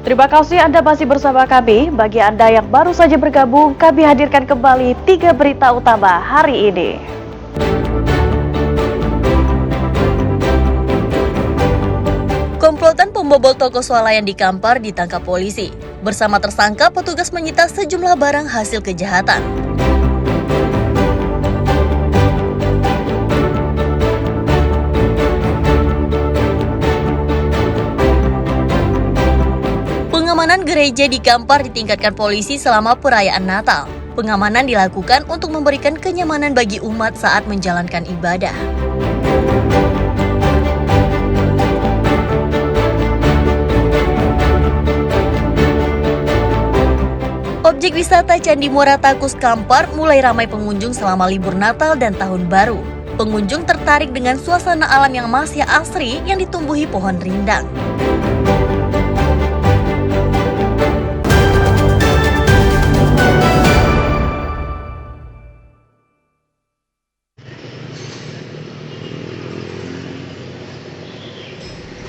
Terima kasih Anda masih bersama kami. Bagi Anda yang baru saja bergabung, kami hadirkan kembali 3 berita utama hari ini. Komplotan pembobol toko swalayan di Kampar ditangkap polisi. Bersama tersangka, petugas menyita sejumlah barang hasil kejahatan. Pengamanan gereja di Kampar ditingkatkan polisi selama perayaan Natal. Pengamanan dilakukan untuk memberikan kenyamanan bagi umat saat menjalankan ibadah. Objek wisata Candi Muara Takus Kampar mulai ramai pengunjung selama libur Natal dan Tahun Baru. Pengunjung tertarik dengan suasana alam yang masih asri yang ditumbuhi pohon rindang.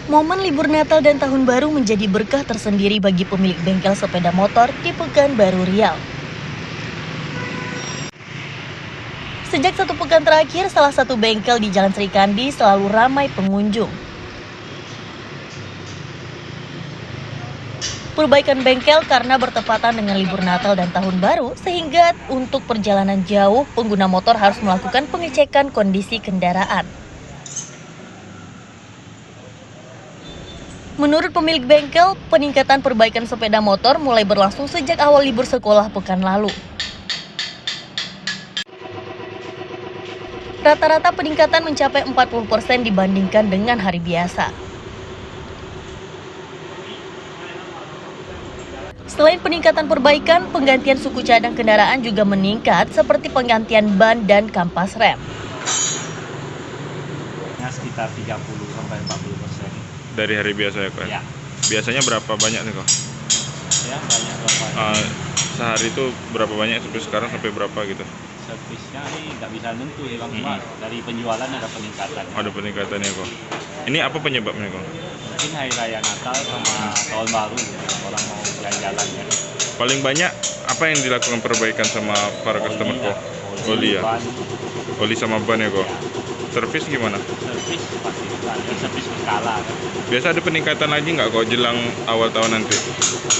Momen libur Natal dan Tahun Baru menjadi berkah tersendiri bagi pemilik bengkel sepeda motor di Pekanbaru Riau. Sejak 1 pekan terakhir, salah satu bengkel di Jalan Srikandi selalu ramai pengunjung. Perbaikan bengkel karena bertepatan dengan libur Natal dan Tahun Baru, sehingga untuk perjalanan jauh, pengguna motor harus melakukan pengecekan kondisi kendaraan. Menurut pemilik bengkel, peningkatan perbaikan sepeda motor mulai berlangsung sejak awal libur sekolah pekan lalu. Rata-rata peningkatan mencapai 40% dibandingkan dengan hari biasa. Selain peningkatan perbaikan, penggantian suku cadang kendaraan juga meningkat seperti penggantian ban dan kampas rem. Sekitar 30-40%. Dari hari biasa ya kok? Ya. Biasanya berapa banyak nih kok? Ya, banyak berapa. Sehari itu berapa banyak sampai sekarang sampai berapa gitu? Servisnya ini nggak bisa nentu sih Bang, cuma dari penjualan ada peningkatan. Ada peningkatannya kok. Ini apa penyebabnya kok? Mungkin hari raya Natal sama tahun baru orang mau jalan-jalan ya. Paling banyak apa yang dilakukan perbaikan sama para customer kok? Oli ya? Ban, Oli sama ban ya kok? Servis gimana? servis pasti ada servis berkala kan. Biasa ada peningkatan lagi nggak kok jelang awal tahun nanti?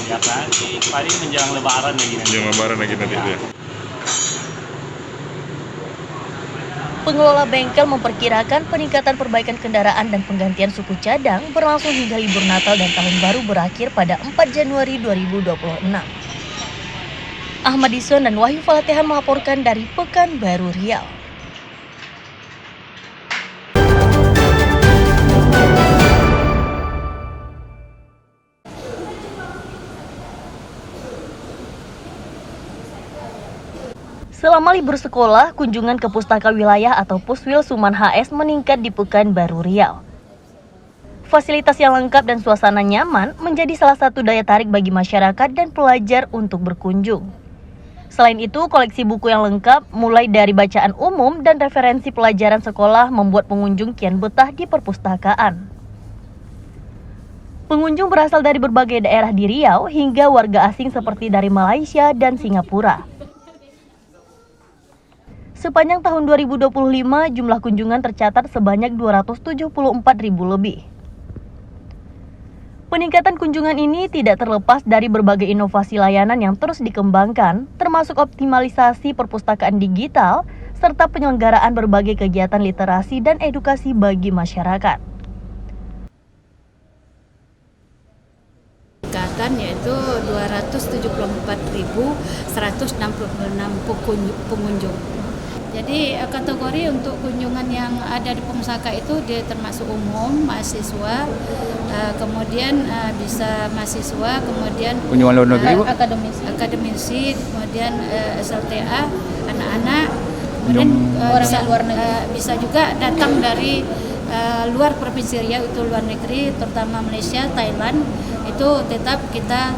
Biasa sih paling menjelang lebaran lagi nanti. Jelang lebaran lagi nanti ya? Pengelola bengkel memperkirakan peningkatan perbaikan kendaraan dan penggantian suku cadang berlangsung hingga libur Natal dan Tahun Baru berakhir pada 4 Januari 2026. Ahmad Dison dan Wahyu Falatehan melaporkan dari Pekanbaru Riau. Selama libur sekolah, kunjungan ke Pustaka Wilayah atau Puswil Suman HS meningkat di Pekanbaru Riau. Fasilitas yang lengkap dan suasana nyaman menjadi salah satu daya tarik bagi masyarakat dan pelajar untuk berkunjung. Selain itu, koleksi buku yang lengkap, mulai dari bacaan umum dan referensi pelajaran sekolah membuat pengunjung kian betah di perpustakaan. Pengunjung berasal dari berbagai daerah di Riau hingga warga asing seperti dari Malaysia dan Singapura. Sepanjang tahun 2025, jumlah kunjungan tercatat sebanyak 274.000 lebih. Peningkatan kunjungan ini tidak terlepas dari berbagai inovasi layanan yang terus dikembangkan, termasuk optimalisasi perpustakaan digital, serta penyelenggaraan berbagai kegiatan literasi dan edukasi bagi masyarakat. Yaitu 274.166 pengunjung. Jadi kategori untuk kunjungan yang ada di Pusaka itu dia termasuk umum, mahasiswa, kemudian bisa mahasiswa, kemudian kunjungan luar negeri, akademisi, kemudian SLTA, anak-anak, kemudian orang luar negeri bisa juga datang dari luar provinsi Riau, itu luar negeri, terutama Malaysia, Thailand, itu tetap kita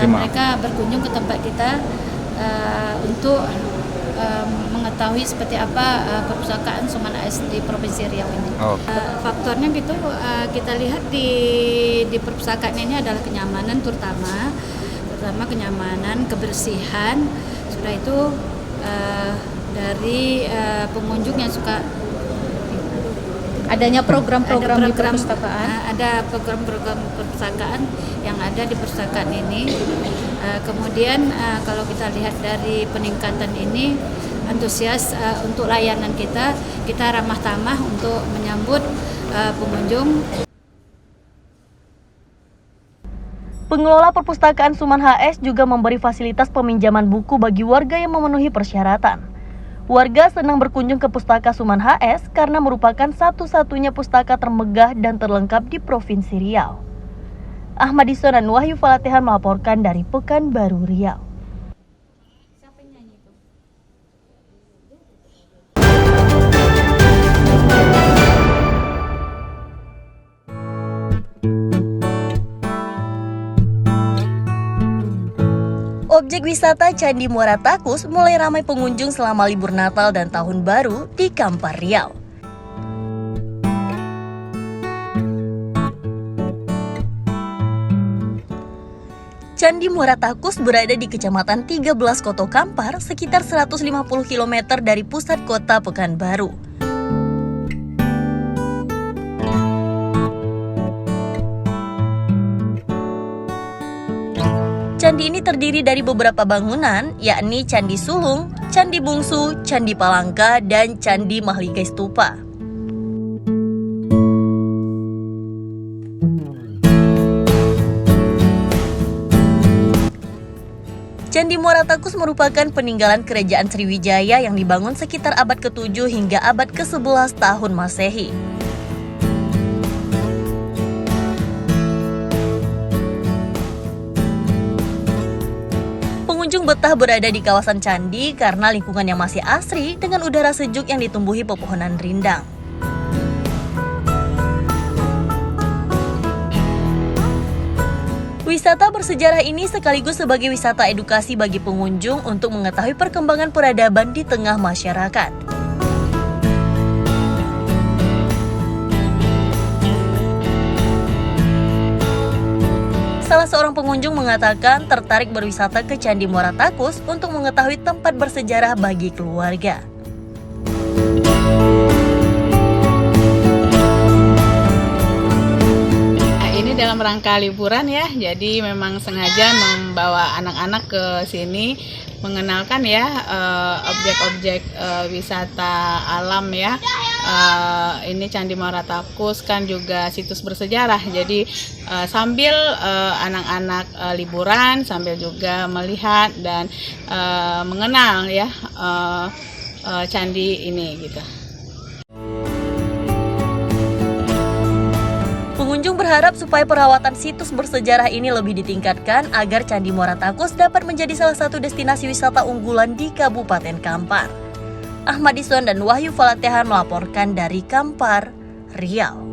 mereka berkunjung ke tempat kita untuk mengetahui seperti apa perpustakaan Suman AS di Provinsi Riau ini. Faktornya gitu kita lihat di perpustakaan ini adalah kenyamanan, terutama kenyamanan, kebersihan. Sudah itu dari pengunjung yang suka adanya program-program di perpustakaan. Ada program-program perpustakaan yang ada di perpustakaan ini. Kemudian kalau kita lihat dari peningkatan ini, antusias untuk layanan kita ramah tamah untuk menyambut pengunjung. Pengelola perpustakaan Suman HS juga memberi fasilitas peminjaman buku bagi warga yang memenuhi persyaratan. Warga senang berkunjung ke Pustaka Suman HS karena merupakan satu-satunya pustaka termegah dan terlengkap di Provinsi Riau. Ahmad Ison dan Wahyu Falatehan melaporkan dari Pekanbaru Riau. Objek wisata Candi Muara Takus mulai ramai pengunjung selama libur Natal dan Tahun Baru di Kampar Riau. Candi Muara Takus berada di Kecamatan 13 Koto Kampar, sekitar 150 km dari pusat kota Pekanbaru. Candi ini terdiri dari beberapa bangunan, yakni Candi Sulung, Candi Bungsu, Candi Palangka, dan Candi Mahligai Stupa. Candi Muara Takus merupakan peninggalan Kerajaan Sriwijaya yang dibangun sekitar abad ke-7 hingga abad ke-11 tahun Masehi. Pengunjung betah berada di kawasan candi karena lingkungan yang masih asri dengan udara sejuk yang ditumbuhi pepohonan rindang. Wisata bersejarah ini sekaligus sebagai wisata edukasi bagi pengunjung untuk mengetahui perkembangan peradaban di tengah masyarakat. Salah seorang pengunjung mengatakan tertarik berwisata ke Candi Muara Takus untuk mengetahui tempat bersejarah bagi keluarga. Ini dalam rangka liburan ya, jadi memang sengaja membawa anak-anak ke sini mengenalkan ya objek-objek wisata alam ya. Ini Candi Muara Takus kan juga situs bersejarah, jadi sambil anak-anak liburan sambil juga melihat dan mengenal ya candi ini gitu. Pengunjung berharap supaya perawatan situs bersejarah ini lebih ditingkatkan agar Candi Muara Takus dapat menjadi salah satu destinasi wisata unggulan di Kabupaten Kampar. Ahmad Ison dan Wahyu Falatehan melaporkan dari Kampar, Riau.